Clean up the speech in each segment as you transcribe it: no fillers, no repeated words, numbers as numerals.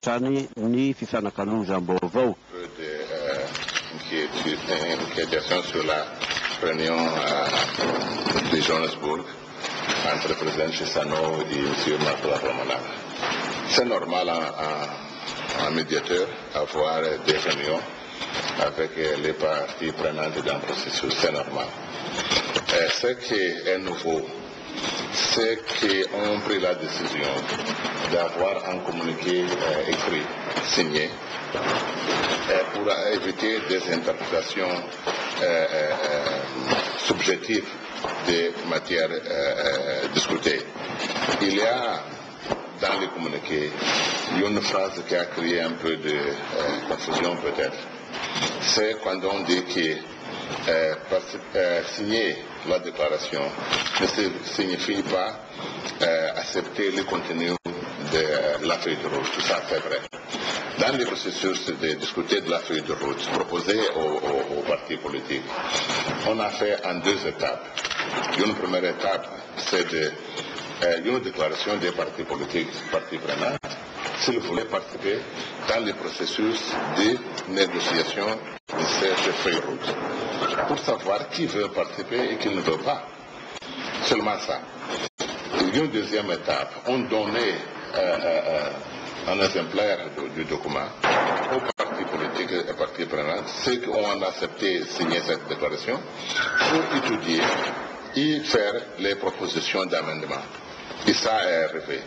trany ny fifanakaloza-baovao. Inquiétation sur la réunion de Johannesburg entre le président Chissano et M. Marc Lavramana. C'est normal un médiateur avoir des réunions avec les parties prenantes d'un processus, c'est normal. Ce qui est nouveau, c'est qu'on a pris la décision d'avoir un communiqué écrit, signé, pour éviter des interprétations subjectives des matières discutées. Il y a dans les communiqués une phrase qui a créé un peu de confusion peut-être. C'est quand on dit que signer la déclaration ne signifie pas accepter le contenu de la feuille de route. Tout ça, c'est vrai. Dans le processus de discuter de la feuille de route proposée aux partis politiques, on a fait en deux étapes. Une première étape, c'est une déclaration des partis politiques, partis prenants, s'ils voulaient participer dans le processus de négociation de cette feuille de route, pour savoir qui veut participer et qui ne veut pas. Seulement ça. Une deuxième étape, on donnait un exemplaire du document aux partis politiques et partis prenants, ceux qui ont accepté de signer cette déclaration, pour étudier et faire les propositions d'amendement. Et ça est arrivé.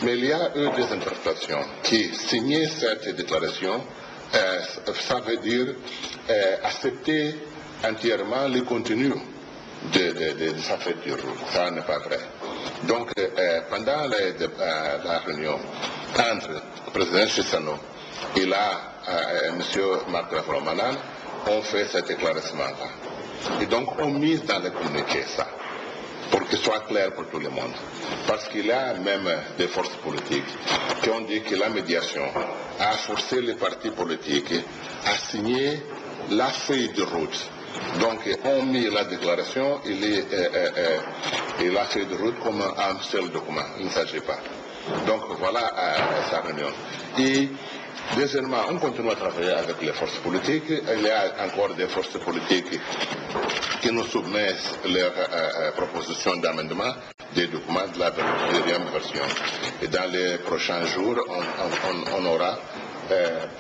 Mais il y a eu des interprétations qui signer cette déclaration, ça veut dire accepter entièrement le contenu de sa feuille de route. Ça n'est pas vrai. Donc, pendant la réunion entre le président Chissano et M. Marc Lavramana, on fait cet éclaircissement-là. Et donc, on mise dans le communiqué ça, pour que ce soit clair pour tout le monde. Parce qu'il y a même des forces politiques qui ont dit que la médiation a forcé les partis politiques à signer la feuille de route. Donc, on met la déclaration et la feuille de route comme un seul document. Il ne s'agit pas. Donc, voilà sa réunion. Et deuxièmement, on continue à travailler avec les forces politiques. Il y a encore des forces politiques qui nous soumettent leurs propositions d'amendement des documents de la deuxième version. Et dans les prochains jours, on aura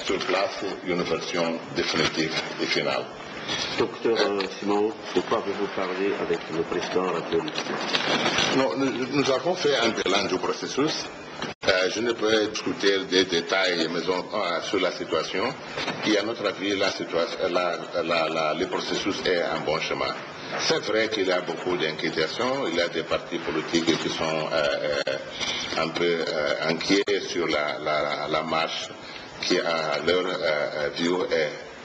sur place une version définitive et finale. Docteur Simao, de quoi avez-vous parlé avec le président de la République? Non, nous avons fait un bilan du processus. Je ne peux discuter des détails sur la situation. Et à notre avis, le processus est un bon chemin. C'est vrai qu'il y a beaucoup d'inquiétations. Il y a des partis politiques qui sont un peu inquiets sur la marche qui, à leur vue,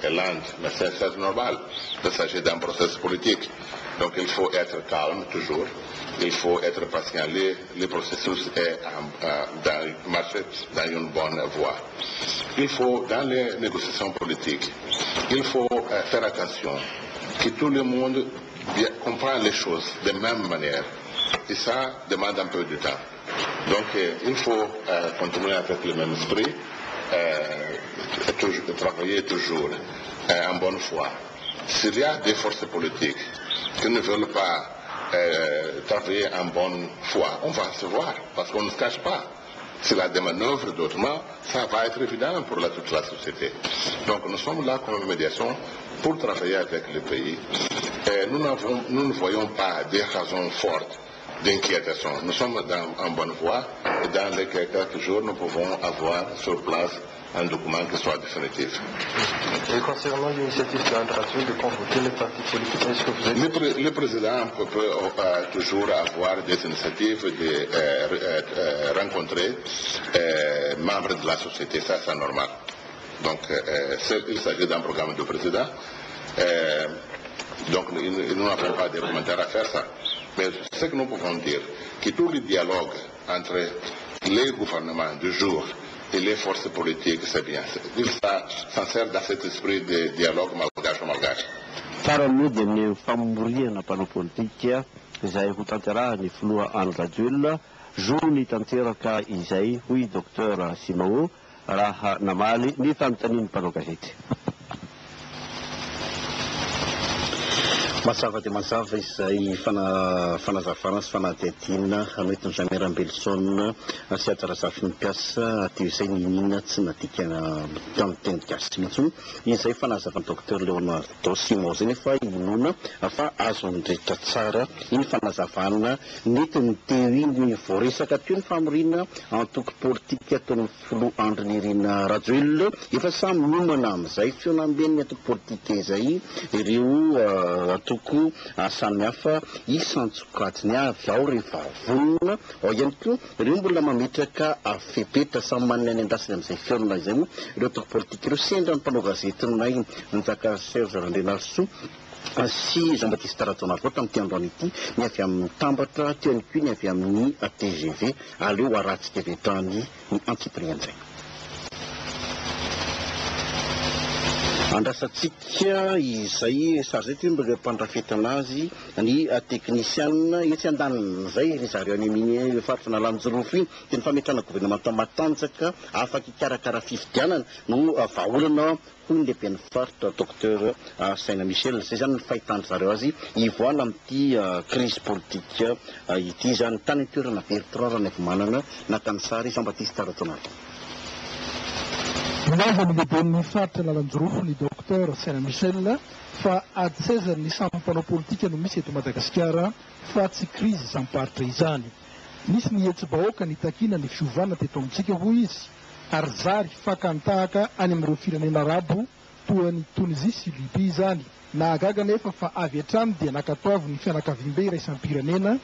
est lente. Mais c'est normal. Il s'agit d'un processus politique. Donc il faut être calme toujours. Il faut être patient. Le processus est marcher dans une bonne voie. Il faut, dans les négociations politiques, il faut faire attention que tout le monde comprend les choses de la même manière. Et ça demande un peu de temps. Donc il faut continuer avec le même esprit, travailler toujours en bonne foi. S'il y a des forces politiques qui ne veulent pas travailler en bonne foi, on va se voir, parce qu'on ne se cache pas. C'est la manœuvre d'autrement, ça va être évident pour toute la société. Donc nous sommes là comme médiation pour travailler avec le pays. Nous ne voyons pas des raisons fortes d'inquiétation. Nous sommes en bonne voie et dans les quelques jours, nous pouvons avoir sur place un document qui soit définitif. Et concernant l'initiative de convoquer les partis politiques, est-ce que vous êtes... Le président peut toujours avoir des initiatives de rencontrer membres de la société, ça c'est normal. Donc il s'agit d'un programme du président. Donc nous n'avons pas de commentaires à faire ça. Mais ce que nous pouvons dire, que tout le dialogue entre les gouvernements du jour et les forces politiques, c'est bien. Il s'insère dans cet esprit de dialogue malgache. Faramide ny famoriana mpanao politika izay ho tanterahany filoha any radio zony tanteraka izay hoy docteur Simao raha namaly ny fanontanian'ny mpanao gazety. Mazava dia mazava izay fanazavana sy fanadihadiana anoetiny Jean-Miram-Belson sy Ajarazafy ny mpiasa teo izay ninina tsy nadikana tamin'ny teny gasy mihitsy izay fanazavana Dr Leonardo Simon zay nefa inona fa azo andrehitra tsara iny fanazavana netiny teo iny voaresaka teo ny famorina antoko politika ataon'ny filoha Andry Nirina Rajoelina efa samy nomana amin'izay fionambeny antoko politika izay ireo toko samy hafa isantsokatiny avy ao rehefa vonona ao ihany koa ireo mbola mametraka fepetra samy manana any andasiny amin'izay fiainana izay moa ireo toko politika ireo sendra ny mpanao gazetinay nizaka Serge Randenarso sy Jean-Baptiste Ratonarvo tamin'ity androany ity ny avy amin'ny tambatra teo ihany koa ny avy amin'ny TGV aleo aratsika avy etrany ny antsiprian'izay. Andrasatsika izay sarzety mbola mpandrafetana azy ny teknisianina etsy andaniny izay ry zareo any amin'ny faritra nalanjorofo iny dia ny fametrana gouvernemanta matanjaka afaka ikarakara fifidianana no vahaolana hoy ny lehiben'ny faritra Docteur Saina Michel zay zany ny fahitany zareo azy ivoana amin'ity crise politique ity zany tany toerana Bertrand Ranevy-Manana nakany sary Jean-Baptiste Ratonarvo. Milaza ny lehiben'ny faritra Lalanjorofo ny Docteur Saina Michel fa ady seza ny samy mpanao politika no misy eto Madagasikara fa tsy krizy samparitra izany. Nisy ny hetsy-bahoaka ny takina ny fiovana teto amintsika hoy izy ary zary fakantahaka any amin'ireo firenena arabo toa ny Tunisie sy Libye izany. Nahagaga nefa fa avy hatrany dia nakatoavy ny fianakavim-be iraisam-pirenena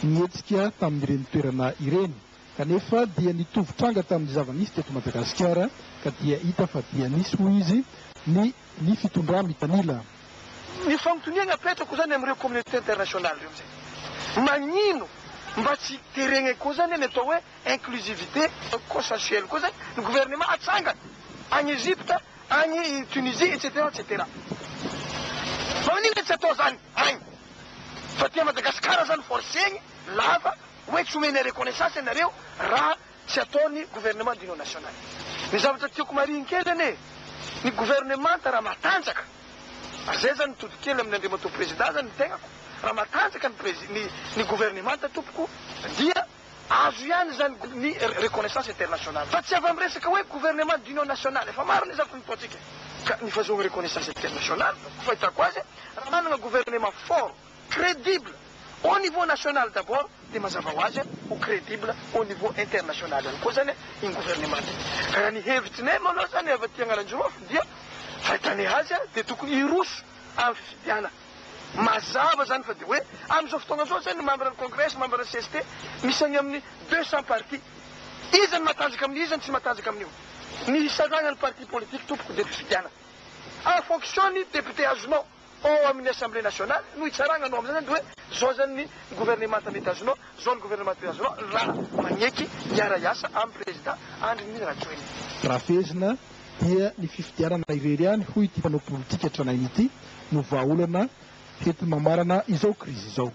nihetsika tamin'ireny toerana ireny. Kanefa dia nitovitranga tamin'ny zava-nisy teto Madagasikara ka dia hita fa dia nisy hoy izy ny fitondrà mitanila. Ny fanontaniana apetrako zany amin'ireo communauté internationale reo zay. Magnino mba tsy terena koa zany ny atao hoe inclusivité consensuelle koa zany ny gouvernement atsangana any Egypte, any Tunisie etc etc. Magnino tsy atao zany any fa tia Madagasikara zany forcegny lava hoe tsy omeny reconnaissance ianareo raha tsy ataony gouvernement d'union nationale. Ny zavatra tiako mariny kely ane ny gouvernement raha matanjaka zay zany mitody kely amin'ny andriamato président zany ny tegnako raha matanjaka ny gouvernement tompoko dia azo ihany zany ny reconnaissance internationale fa tsy avy amin'ny resaka hoe gouvernement d'union nationale efa maro ny zavatra nitaontsika ka ny fahazoana reconnaissance internationale fahitako azy raha manana gouvernement fort crédible au niveau national d'abord dia mazava ho azy ho crédible au niveau international ihany koa zany iny gouvernement raha ny hevitrinay manao zany avy aty Analanjorofo dia fahitany azy dia tokony iroso amin'ny fifidiana mazava zany fa dia hoe amin'izao fotoana zao zany membre ny congrès membre ny CST misy any amin'ny 200 parti izy ny matanjaka amin'ny izy ny tsy matanjaka amin'io ny isaragna ny parti politique tompoko dia fifidiana en fonction ny député azonao ao amin'ny assemblée nationale no itsaragna anao amin'izay zany dia hoe zao zany ny gouvernement mety azonao zao ny gouvernement mety azonao raha magneky miara-iasa amin'ny président Andry Nirina Rajoelina. Raha fezina dia ny fifidianana irery ihany hoy ity mpanao politika tranainy ity no vahaolana hety mamarana izao krizy izao.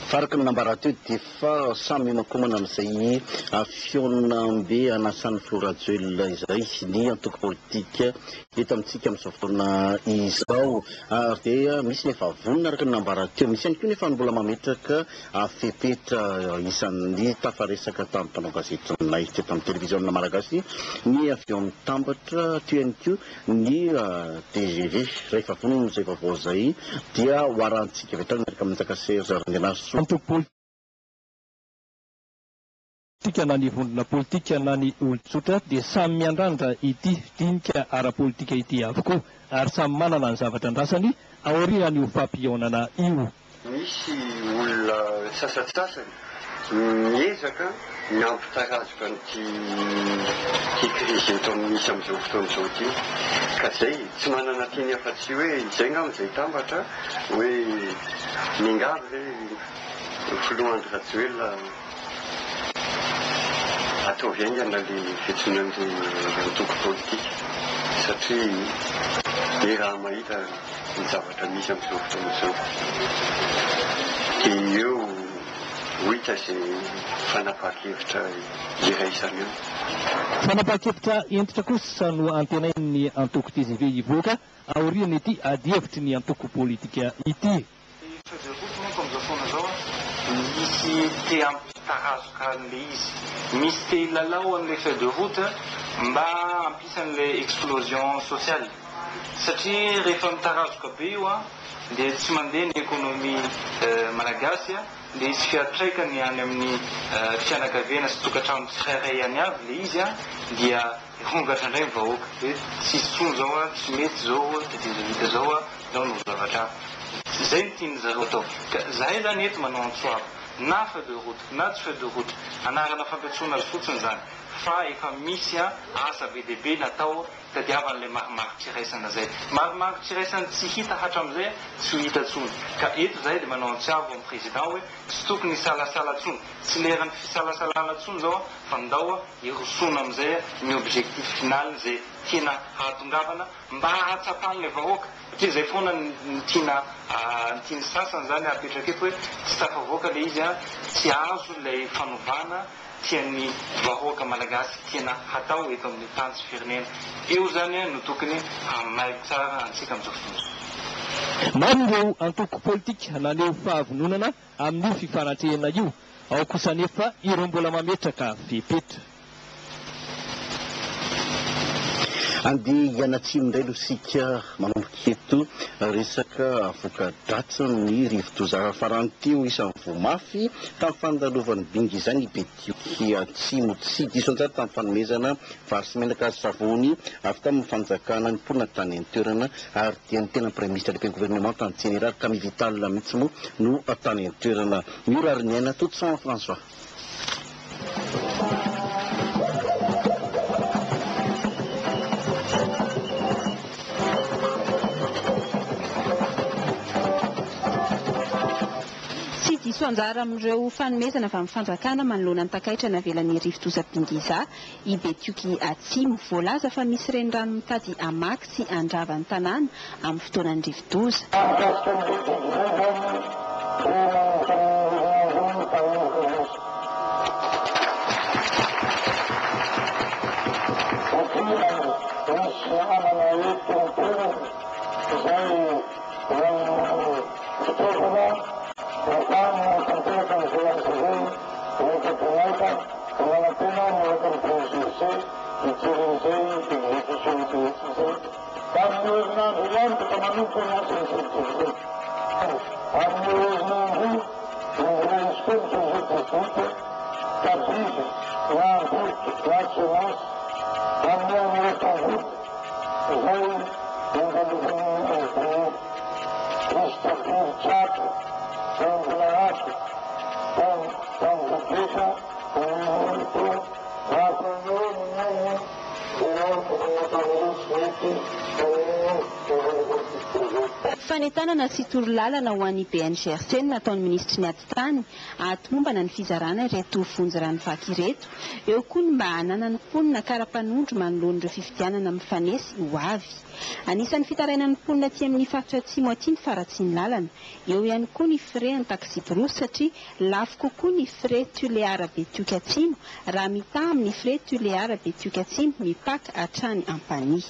Faraka ny nambara teo dia fa samy makomana amin'izay fionambe anasan'ny Rajoelina izay ny antoko politika eto amintsika amin'izao fotoana izao ary dia misy nefa vonona araka ny nambara teo misy ihany koa nefa mbola mametraka fepetra isan'ny tafaresaka tamin'ny mpanao gazetinay teto amin'ny televiziona malagasy ny avy eo amin'ny tambatra teo ihany koa ny TGV rehefa vonona izay vaovao izay dia hoarantsika avy hatrany miaraka amin'ny Ntsaka Serge Randenarso. Politika na ny vondrona politika na ny olon-tsotra dia samy miandrandra ity dinika ara-politika ity avokoa ary samy manana ny zavatra andrasany aorian'ny ho fampionana io. Misy olona sasatsasany miezaka miampitarazoka n'ity krizy eto misy amin'izao fotoana izao ity ka zay tsy manana tiany afa-tsy hoe izay ngamo izay tambatra hoe mingavy le filoha Andry Rajoelina atao viaingana le fiantsoanan'ilay antoko politika satria le raha mahita ny zavatra misy amin'izao fotoana izao dia eo ho hita izay fanapakevitra iraisany io. Fanapakevitra entitra kosa no antenainy antoko TGV ivoaka aoriany ity adihevitry ny antoko politika ity. Comme zao foana zao misy te ampitarazoka an'le izy, misy te hilalao an'le feuille de route mba hampisan'le explosion sociale satria rehefa mitarazoka be io dia tsy mandeha ny ekonomia malagasy dia isy fiatraikany any amin'ny fianakaviana sy tokantrano tsirairay any avy le izy dia rongatra indray vahoaka hoe tsy tsony zao tsy mety zao tetezavita zao zao no zavatra zay ny tiany zareo atao. Zahay zany eto manao antsoava na feuille de route na tsy feuille de route anarana fampiatsoana azy fotsiny zany fa efa misy asa be dia be natao tadiavan'ilay marimarika iraisana zay. Marimarika iraisana tsy hita hatram'izay tsy ho hita tsony. Ka eto zahay dia manao antsiavo amin'ny président hoe tsy tokony hisalasala tsony, tsy leran'ny fisalasalana tsony zao fa ndao hirosona amin'izay ny objectif final zay tiana hahatongavana mba hatsapan'ilay vahoaka. Satria zay foana ny tiany sasany zany apetraka eto hoe tsy tafavoaka le izy tsy azo ilay fanovana tian'ny vahoaka malagasy tiana hatao eto amin'ny tany sy firenena. Eo zany no tokony hamay tsara antsika amin'izao fotoana. Maro ireo antoko politika naleo fahavononana amin'io fifarantrehana io, ao kosa nefa ireo mbola mametraka fepetra. Andeha hianatsimo indray aloha sika manomboka eto resaka avoka-dratsa ny rivo-doza farany teo isan'ny voamafy tamin'ny fandalovan'ny bingy izany Betioky atsimo tsy diso anjara tamin'ny fanomezana vary sy menaka azy savony avy tamin'ny fanjakana ny mponina tany an-toerana ary dia ny tena premier ministre lehibe gouvernement tany général Camille Vital mihitsy moa no tany an-toerana. Miorary ny aina tout sans François. Diso anjara amin'ireo fanomezana avy amin'ny fanjakana manoloana ny takaitra navelan'ny rivo-doza Bingiza i Betioky atsimo voalaza fa misy renirano mitady amaky sy andrava ny tanàna amin'ny fotoanan'ny rivo-doza. Fanentanana sy torolalana ho an'ny BNGRC nataon'ny ministry ny ati-tany ahatomombana ny fizarana ireto vonjy-rano vaky ireto. Eo koa ny mba hananany mponina kara-panondro manoloana ireo fifidianana mifanesy ho avy. Anisan'ny fitarainan'ny mponina aty amin'ny faritra atsimo aty ny faratsiany lalana. Eo ihany koa ny frais ny taxi brousse satria lafo kokoa ny frais Tuleara Betioky atsimo raha mitaha amin'ny frais Tuleara Betioky atsimo mipaka hatrany Ampanihy.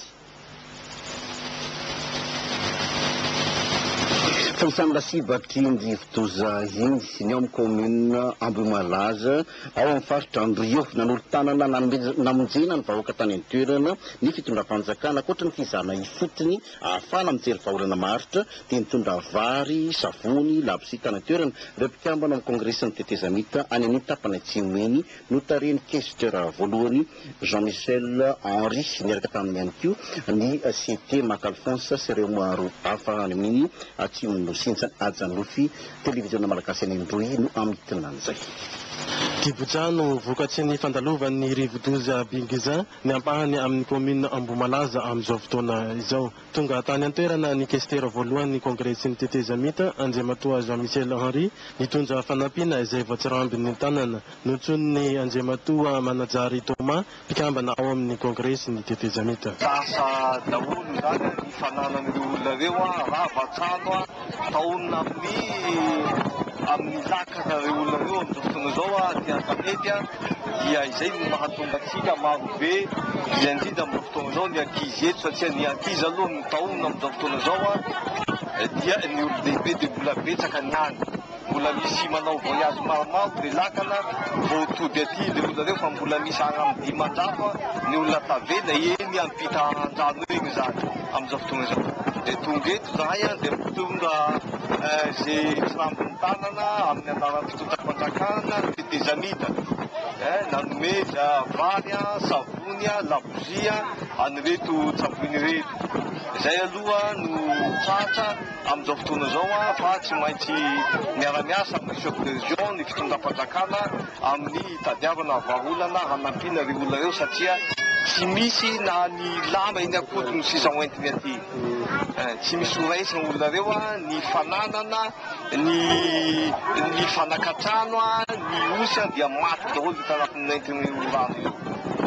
Fa isany lasibatry ny rivo-doza iny ny ao amin'ny commune Ambomalaza ao amin'ny faritra Andrio nanolo-tanana namonjena ny vahoaka tany an-toerana ny fitondram-panjakana ankoatra ny fizana ifotony ahafahana mijery vahaolana maritra dia nitondra vary, savony, labosy tany an-toerana ireo mpikambana amin'ny kongresin'ny tetezamita any amin'ny tapany atsimo eny no tareny questeur voalohany Jean-Michel Henry niaraka taminy ihany koa ny CT Macalfonsa sy ireo maro hafa any amin'ny atsimo no sinsa ajanofy televisiona malagasy any Androy no amitina an'izay. Tibotsano vokatsy fandalovan'ny rivo-doza Bingiza ny ampahany amin'ny commune Ambomalaza amin'izao fotoana izao. Tonga tany an-toerana ny questeur voalohany kongresin'ny tetezamita Anjematoa Jean-Michel Henry nitondra fanampiana izay voatsirambin'ny tanana notson'ny Anjematoa Manajary Thomas mpikambana ao amin'ny kongresin'ny tetezamita. Sasa daholo zany ny fananan'ny olona reo raha vatsano taona amin'ny amin'ny lakana ireo olona ireo amin'izao fotoana izao dia tanety dia izay no mahatonga antsika maro be dia indrindra amin'izao fotoana izao ny ankizy eto satria ny ankizy aloha ny taona amin'izao fotoana izao dia ny ololehibe dia mbola betsaka ny any mbola misy manao voyage maromaro dia lakana vao tody aty ilay olona ireo fa mbola misy any amin'ny dimanjato ny olona tavela eny ampita andrano eny zany amin'izao fotoana izao dia tonga eto zahay dia mitonga zay trambony tanana amin'ny anaran'ny fitondram-panjakana fitezamita nanomeza vary savony labozia anyreto tsabony reto izay aloha no tratra amin'izao fotoana izao fa tsy maintsy miara-miasa amin'ny chef de région ny fitondram-panjakana amin'ny tadiavana vahaolana hanampiana ireo olona ireo satria tsy misy na ny lama eny akodiny sisa hoentiny aty tsy misy oraisana olona ireo ny fananana ny fanakatrano ny osy dia maty daholo tanatin'ny entiny rano io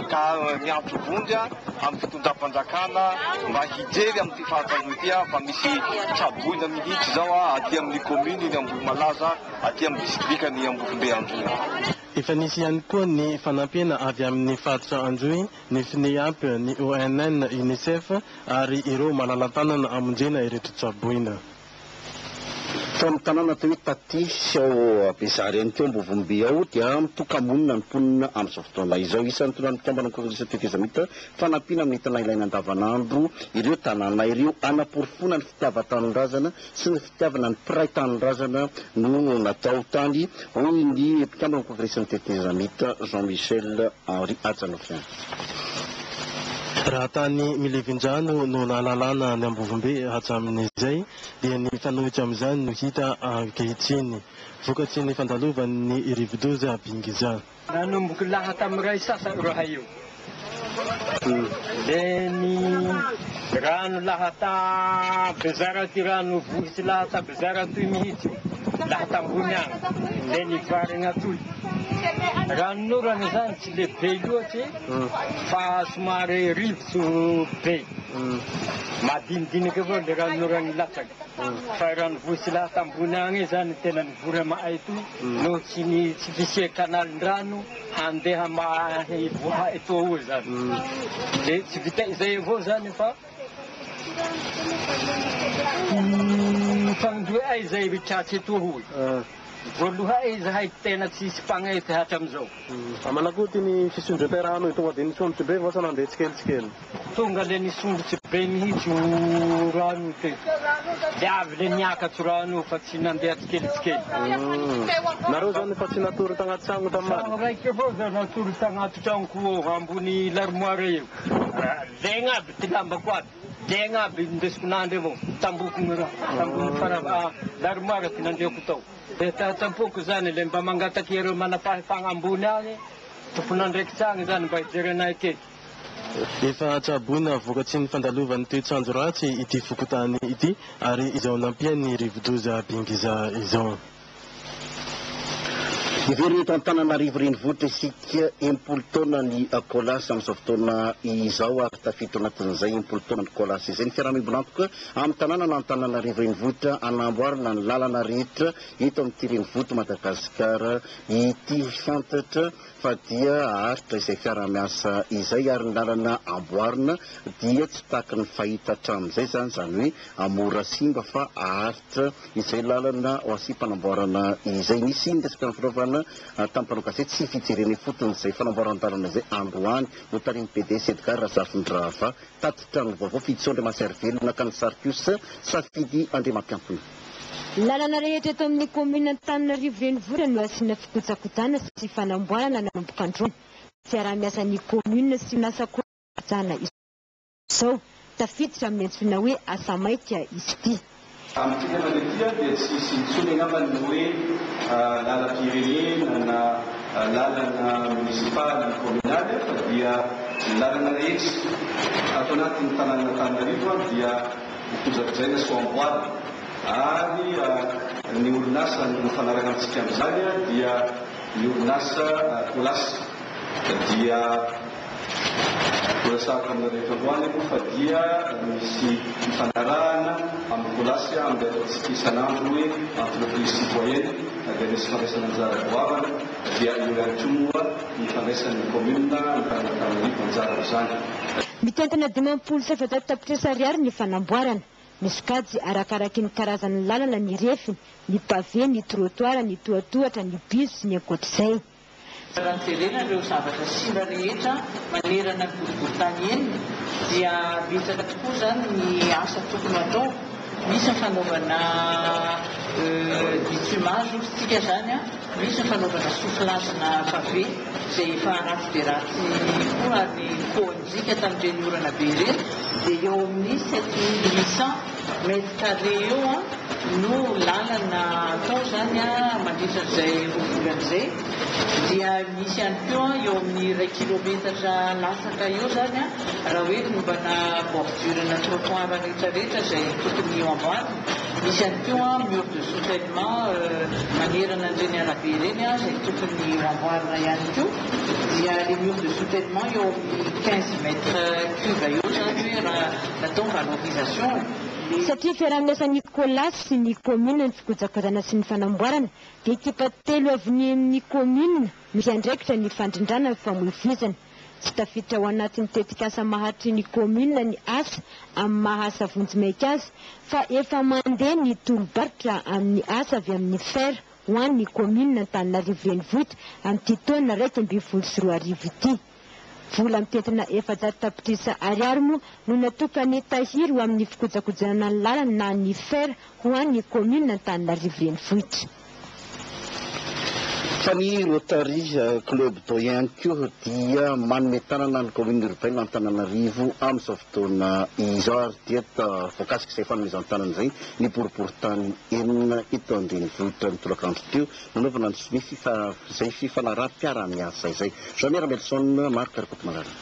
ka miantso vonjy amin'ny fitondram-panjakana mba hijery amin'ity fahatandro ity fa misy tsaboina mihitsy zao aty amin'ny commune ny Ambohimalaza aty amin'ny district ny Ambofimbe Anjoy. Efa nisy ihany koa ny fanampiana avy amin'ny faritra Anjoy, ny FNIAP, ny ONN, UNICEF ary ireo malala-tanana amonjena ireto tsaboina. Amin'ny tanàna atao hoe Tatisy ao Besary ihany koa Ambovombe ao dia mitoka-monina ny mponina amin'izao fotoana izao. Isan'ny tonga ny mpikambana kongresa tetezamita fanampiana amin'ny entana ilaina andavanandro ireo tanàna ireo anaporofona ny fitiavan-tanindrazana sy ny fitiavana ny mpiray tanindrazana no natao tany hoy ny mpikambana kongresa tetezamita Jean-Michel Henri Atsanofin. Raha tany Milivindrano no nahalalana ny Ambovombe hatramin'izay dia ny fanohitra amin'izany no hita ankehitriny vokatsy ny fandalovan'ny Rivodoza Bingiza. Nanomboky lahata amin'iray sasa raha io. Dia ny rano lahata bezara ty rano vohitsy lahata bezara toy mihitsy lahata ambony any dia ny varina toy. Ranorana zany tsy lehibe loatsy fa somary rivotso be madinidinika avao le ranorany latsaky fa rano vohitsy lahata ambony any zany tena nivory amahay toy no tsy fisia kanalindrano handeha mahivoha etoa zany dia tsy vita izay avao zany fa fagndroe ay zay tratsy etoa hoy voaloha izahay tena tsisy mpagnety hatram'izao. Manakoty ny fisondroterano tonga dia nisondrotsy be vasa nandeha tsikelikely. Tonga le nisondrotsy be mihitsy rano teto. Dia avy le niakatso rano fa tsy nandeha tsikelikely. Nareo zany fa tsy natory tagnaty tragno tamany. Tragno raiky avao zany natory tagnaty tragnoko ambony l'armoire eo. Legna aby ty lambako aby. Legna aby indesiko nandry avao. Tamboko ny raha. Tambony fara l'armoire ty nandehako tao. Dia tampoko zany le mba mangataky ireo manapahefagna ambony any tompon'andraikitsy agny zany mba hijerenay kely. Efa tsaboina vokatsy ny fandalovan'ny toetrandro ratsy ity fokotany ity ary izao nampiany Rivodoza Bingiza izao. Ivery eto Antananarivo renivohitra isika 10 taona ny kolasy amin'izao fotoana izao ary tafiditra anatin'izay 10 taona ny kolasy izay ny fiaraha-mibolana tokoa amin'ny tanàna na Antananarivo renivohitra anamboarana ny lalana rehetra eto amin'ity renivohitra Madagasikara ity fantatra fa dia aharitra izay fiaraha-miasa izay ary ny lalana amboarina dia tsy tahaka ny fahita hatramin'izay zany zany hoe mora simba fa aharitra izay lalana ho asy-panamboarana izay nisy ny resaka fitaovana tamin'ny gazety tsy fijereny fotony izay fanamboaran-dalana izay androany no tariny PDS Edgar Razafindrava tatitra ny vaovao fiditsaondre maservelona ka ny Sarkios safidy Andriamampiampony. Lalana rehetra eto amin'ny commune Antananarivo renivohitra no asiana fikojakojana sy fanamboarana nanomboka androny. Fiaraha-miasa ny commune sy nasa kojana izao tafiditra amin'ny antsoina hoe asa maika izy ity. Amin'ny fiainana dia tsy intsony angambany hoe lalam-pirenena na lalana munisipaly communale fa dia lalana rehetra ato anatin'ny tanàna Antananarivo dia fikojakojaina sy amboarina ary ny orinasa no fanarana antsika amin'izany dia ny orinasa kolasy dia resaka amin'ny rehetra voany aloha fa dia misy fanarahana amin'ny kolasy amin'ny ataontsika isan'andro hoe entreprise citoyenne dia misy fandraisana anjara goavana dia io ihany koa moa ny fandraisan'ny commune ny Tananarivo anjara izany. Mitentana 27 tapitrisa ariary ny fanamboarana. Misy kajy arakaraky ny karazan'ny lalana, ny refiny, ny pavé, ny trottoir, ny tohatohatra, ny bus sy ny ankoatr'izay. Raha jerena ireo zavatra simba rehetra manerana ny boriboritany enina dia betsaka tokoa zany ny asa tokony atao. Misy ny fanaovana bitumage ohatsika zany a, misy ny fanaovana soufflage-na pavé izay efa ratsy dia ratsy koa ary koanjika tamin'ireny orana be ireny, dia eo amin'ny 7800 mètres carrés eo a no lalana atao zany a mandritran'izay rovolan'izay. Dia misy ihany koa eo amin'ny 2 kilometatra lasaka eo zany a raha hoe mombana bordure-na trottoir rehetrarehetra izay tokony eo amboarina. Misy ihany koa mur de soutènement manerana an'ireny arabe ireny a izay tokony eo amboarina ihany koa. Dia le mur de soutènement eo amin'ny 15 mètres cube eo zany hoe raha natao valorisation. Satria fiaraha-miasan'ny kolasy sy ny commune ny fikojakojana sy ny fanamboarana dia ekipa telo avy amin'ny commune misy andraikitra ny fandrindrana ny famoivizana. Tsy tafiditra ao anatin'ny tetikasa maharitry ny commune ny asa amin'ny mahasa vonjy-maika azy fa efa mandeha ny tolo-barotra amin'ny asa avy amin'ny fer ho an'ny commune Antananarivo renivohitra amin'ity taona 2024 ity. Vola mitentina 400 tapitrisa ariary moa no natokany tahiry ho amin'ny fikojakojana ny lalana na ny fer ho an'ny commune Antananarivo renivohitra. Fa ny Rotary Club Doyen koa dia manome tanana ny commune urbaine Antananarivo amin'izao fotoana izao ary dia voakasika izay fanomezan-tanana izay ny boriboritany enina eto an-drenivohitra mitolakandro teo nanaovana izay fifanaraha-piara-miasa izay. Jean Melson, Marc Rakotomalala.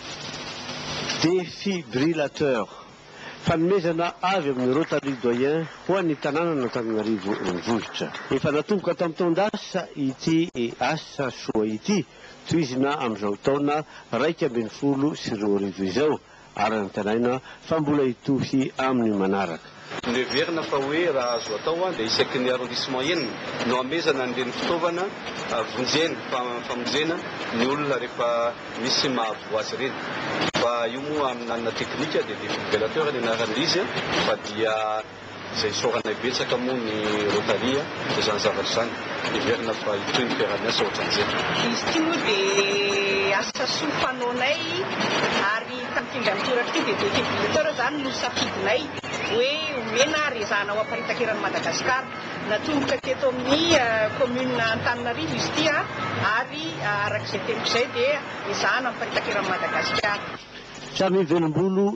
Défibrillateur fanomezana avy amin'ny Rotary Doyen ho an'ny tanàna n'Antananarivo renivohitra. Efa natomboka tamin'ny taon-dasa ity asa soa ity tohizina amin'izao taona 2024 izao ary antanaina fa mbola hitohy amin'ny manaraka. Neverina fa hoe raha azo atao dia isaky ny arrondissement enina no amezana an'ireny fitaovana vonjena famonjena ny olona rehefa misy mahavoa azy ireny. Fa io moa amin'ny teknika dia défibrillateur ny anaran'izy izy fa dia izay saorana betsaka moa ny Rotaria dia izany zavatra izany. Neverina fa hitohy ny fiara-miasa ohatran'izay. Izy ity moa dia asa soa fanaonay ary tamin'ity androtoratra ity dia défibrillateur zany no safidinay hoe omena rezana ao am-paritakeran'i Madagasikara. Natomboka teto amin'ny commune Antananarivo izy ity ary arak'izay tempo izay dia ezahana amin'ny paritakeran'i Madagasikara. Samy velom-bolo